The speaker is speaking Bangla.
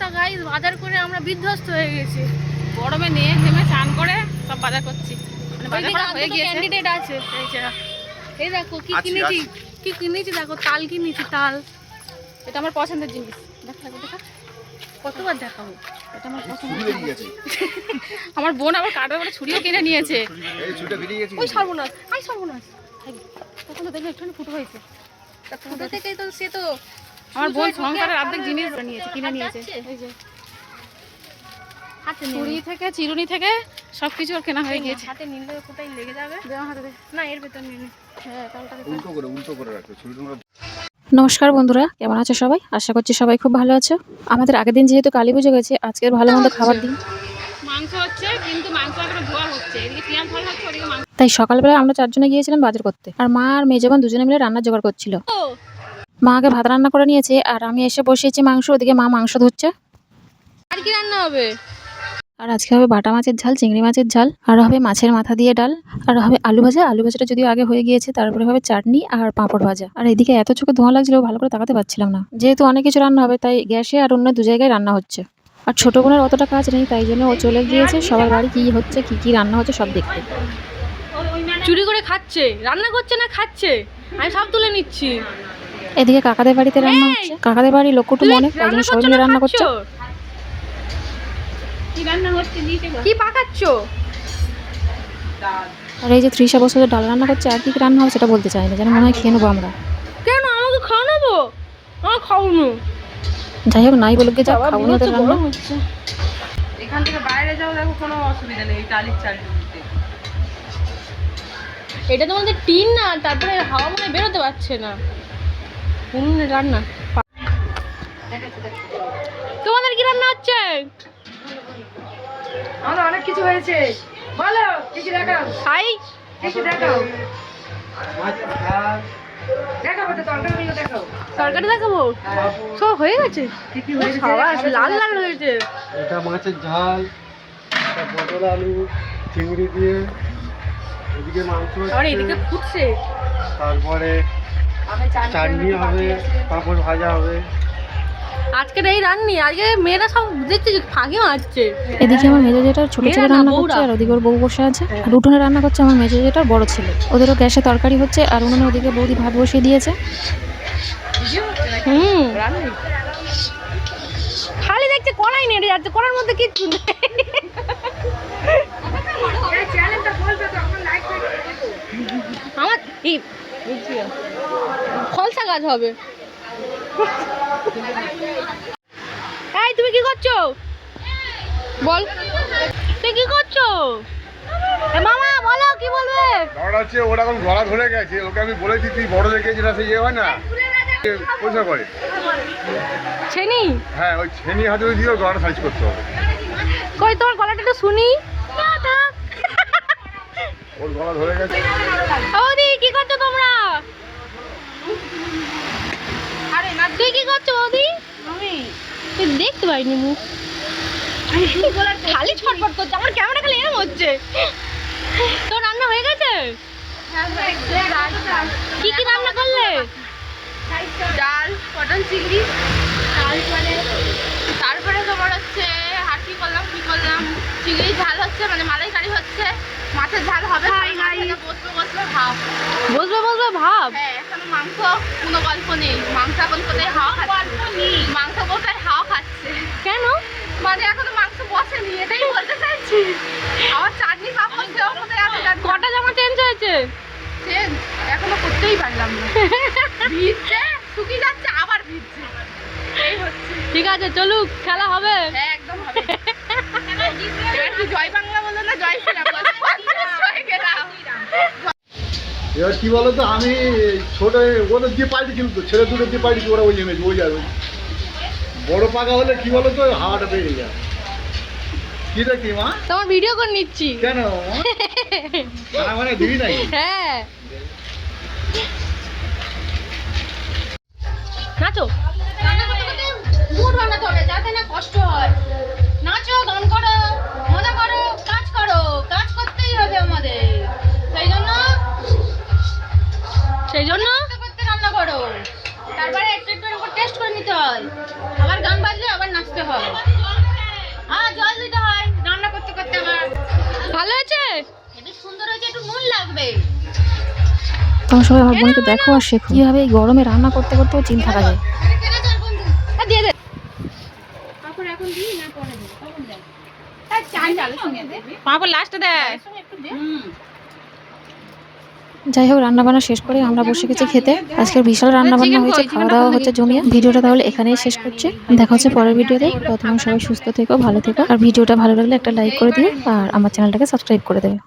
অবস্থা গাইস, বাজার করে আমরা বিধ্বস্ত হয়ে গেছি। গরমে নিয়ে ঘেমে স্নান করে সব বাজার করছি। মানে বাজার হয়ে গিয়েছে, ক্যান্ডিডেট আছে। এই দেখো কি কিনেছি, কি কিনেছি দেখো, তাল কিনেছি, তাল। এটা আমার পছন্দের জিনিস। দেখো দেখা, কতবার দেখাবো, এটা আমার পছন্দের জিনিস। আমার বোন আবার কাটার বলে ছুরিও কিনে নিয়েছে। ওই সর্বনাশ, আই সর্বনাশ, তখন তো দেখলে একটুখানি ফুটো হয়েছে। ফুটো থেকেই তো সে তো আমার বোন সংসারের অর্ধেক জিনিস নিয়েছে, কিনে নিয়েছে। এই যে হাতে ছুরি থেকে চিরুনি থেকে সবকিছু কেনা হয়ে গিয়েছে। হাতে নিলে কোথায় লেগে যাবে, দেওয়া হাতে না, এর ভেতর নিয়ে নে। হ্যাঁ, উল্টো করে রাখো ছুরিটা। নমস্কার বন্ধুরা, কেমন আছো সবাই? আশা করছি সবাই খুব ভালো আছো। আমাদের আগের দিন যেহেতু কালী পুজো গেছে, আজকের ভালো মন্দ খাবার দিন। মাংস হচ্ছে, কিন্তু মাংস এখনো ধোয়া হচ্ছে, এদিকে পিয়াজ ভালো হচ্ছে, ওদিকে মাংস। তাই সকালবেলা আমরা চারজনে গিয়েছিলাম বাজার করতে, আর মা আর মেজবান দুজনে মিলে রান্নার জোগাড় করছিল। মা আগে ভাত রান্না করে নিয়েছে, আর আমি এসে বসিয়েছি মাংস, ওদিকে মা মাংস ধুচ্ছে। আর কি রান্না হবে? আর আজকে হবে বাটা মাছের ঝাল, চিংড়ি মাছের ঝাল, আর হবে মাছের মাথা দিয়ে ডাল, আর হবে আলু ভাজা। আলু ভাজাটা যদিও আগে হয়ে গিয়েছে, তারপরে হবে চাটনি আর পাঁপড় ভাজা। আর এদিকে এত চোখে ধোঁয়া লাগছিল, ভালো করে তাকাতে পারছিলাম না। যেহেতু অনেক কিছু রান্না হবে, তাই গ্যাসে আর অন্য দু জায়গায় রান্না হচ্ছে। আর ছোট বোনের অতটা কাজ নেই, তাই জন্য ও চলে গিয়েছে সবার বাড়ি কি হচ্ছে, কি কি রান্না হচ্ছে সব দেখতে। চুরি করে খাচ্ছে, রান্না করছে না খাচ্ছে, আমি সব তুলে নিচ্ছি। এদিকে কাকাদের বাড়িতে রান্না হচ্ছে, কাকাদের বাড়ি লোক কুটুম্ব অনেক, তাই জন্য সবাই মিলে রান্না করছে। কি রান্না হচ্ছে, কি পাকাচ্ছ? আর এই যে তৃষা বসে ডাল রান্না করছে, আর কি কি রান্না হবে সেটা বলতে চাই না, যেন মনে হয় খেয়ে নেবো আমরা। কেন আমাকে খাওয়া নেবো? আমার খাওয়ানো। যাই হোক, নাই বলুক, যা খাবো না ওদের রান্না। এখান থেকে বাইরে যাও, দেখো কোনো অসুবিধা নেই, টালির চাল দিতে। এটা তোমাদের টিন না, তারপরে হাওয়া মনে বেরোতে পারছে না। উনুনে রান্না। তোমাদের কি রান্না হচ্ছে? আমাদের অনেক কিছু হয়েছে, বলো কি কি দেখাও। খাই, কি কি দেখাও, দেখাবো তো, তরকারিগুলো দেখাও। তরকারি দেখাবো, সব হয়ে গেছে। কি কি হয়েছে? লাল লাল হয়েছে। এটা মাছের ঝাল, এটা পটল আলু চিংড়ি দিয়ে, এদিকে মাংস আর হচ্ছে, এদিকে ফুটছে। তারপরে চাটনি হবে, পাঁপড় ভাজা হবে। আজকের এই রান্নি, আজকে মেয়েরা সব দেখছি ফাঁকি মারছে। এদিকে আমার মেজো জেঠার ছোট ছেলে রান্না করছে, আর ওদিকে ওর বউ বসে আছে। আর উঠোনে রান্না করছে আমার মেজো জেঠার বড় ছেলে। ওদেরও গ্যাসে তরকারি হচ্ছে, আর উনুনে ওদিকে বৌদি ভাত বসিয়ে দিয়েছে। খালি দেখছে কড়াই নেড়ে যাচ্ছে, কড়ার মধ্যে কিচ্ছু নেই। এই চ্যানেলটা বলবে তো, আমার লাইক করে আমার এই ফলসা গাছ হবে। এই তুমি কি করছো? বল, তুই কি করছো? মামা বলো, কি বলবে? হচ্ছে ওরা এখন গলা ধরে গেছে, ওকে আমি বলেছি তুই বড় দেখেছি না, সে ইয়ে হয় না পয়সা করে। ছেনি? হ্যাঁ, ওই ছেনি হাতে দিয়ে গলাটা সাইজ করতে হবে। কই তোমার গলাটা একটু শুনি। ওর গলা ধরে গেছে। বৌদি কি করছো তোমরা? আরে না, তুই কি করছো বৌদি? আমি তুই দেখতে পাইনি মুখ, খালি ছটফট করছে। আমার ক্যামেরা খালি এরকম হচ্ছে। তোর রান্না হয়ে গেছে? কি কি রান্না করলে? ডাল, পটল চিংড়ি, তারপরে তোমার হচ্ছে আর কি করলাম, চিংড়ি ঝাল হচ্ছে, মানে মালাইকারি হচ্ছে, মাছের ঝাল হবে। বসবে ভাব। হ্যাঁ, এখন মাংস কোনো গল্প নেই। মাংস এখন কোথায় হাওয়া খাচ্ছে, মাংস কোথায় হাওয়া খাচ্ছে। কেন? মানে এখনো মাংস বসেনি, এটাই বলতে চাইছি। আমার চাটনি পাপড় দেওয়া কোথায় আছে? কটা জামা চেঞ্জ হয়েছে? চেঞ্জ এখনো করতেই পারলাম না। ভিজছে, শুকিয়ে যাচ্ছে, আবার ভিজছে, এই হচ্ছে। ঠিক আছে, চলুক, খেলা হবে। হ্যাঁ, একদম হবে। এবার কি জয় বাংলা বলো না জয় শ্রীরাম বলো? জয় গেলাম। এবার কি বলতো, আমি ছোট ওদের দিয়ে পাল্টেছিল তো, ছেলে দুটো দিয়ে পাল্টেছি, ওরা ওই নেমেছে, ওই যাবে। বড় পাকা হলে কি বলতো, হাওয়াটা বেরিয়ে যায়। কি দেখি মা? তোমার ভিডিও করে নিচ্ছি। কেন মানে দিবি নাই? হ্যাঁ, নাচো। মুড বানাতে হবে যাতে না কষ্ট হয়। নাচো, গান করো, মজা করো, কাজ করো, কাজ করতেই হবে আমাদের। সেই জন্য করতে রান্না করো, তারপরে একটু একটু করে টেস্ট করে নিতে হয়। আবার গান বাজলে আবার নাচতে হয়। তোমরা সবাই আমার বোনকে দেখো আর শেখো কিভাবে এই গরমে রান্না করতে করতেও চিন থাকা যায়। দিয়ে দে পাঁপড় লাস্টে দেয়। যাই হোক রান্না বান্না শেষ করে আমরা বসে গেছি খেতে। আজকের বিশাল রান্না বান্না হয়েছে, খাওয়া দাওয়া হচ্ছে জমিয়ে। ভিডিওটা তাহলে এখানেই শেষ করছি, দেখা হচ্ছে পরের ভিডিওতে। ততক্ষণ সবাই সুস্থ থেকো, ভালো থেকো, আর ভিডিওটা ভালো লাগলে একটা লাইক করে দিও আর আমার চ্যানেলটাকে সাবস্ক্রাইব করে দেবে।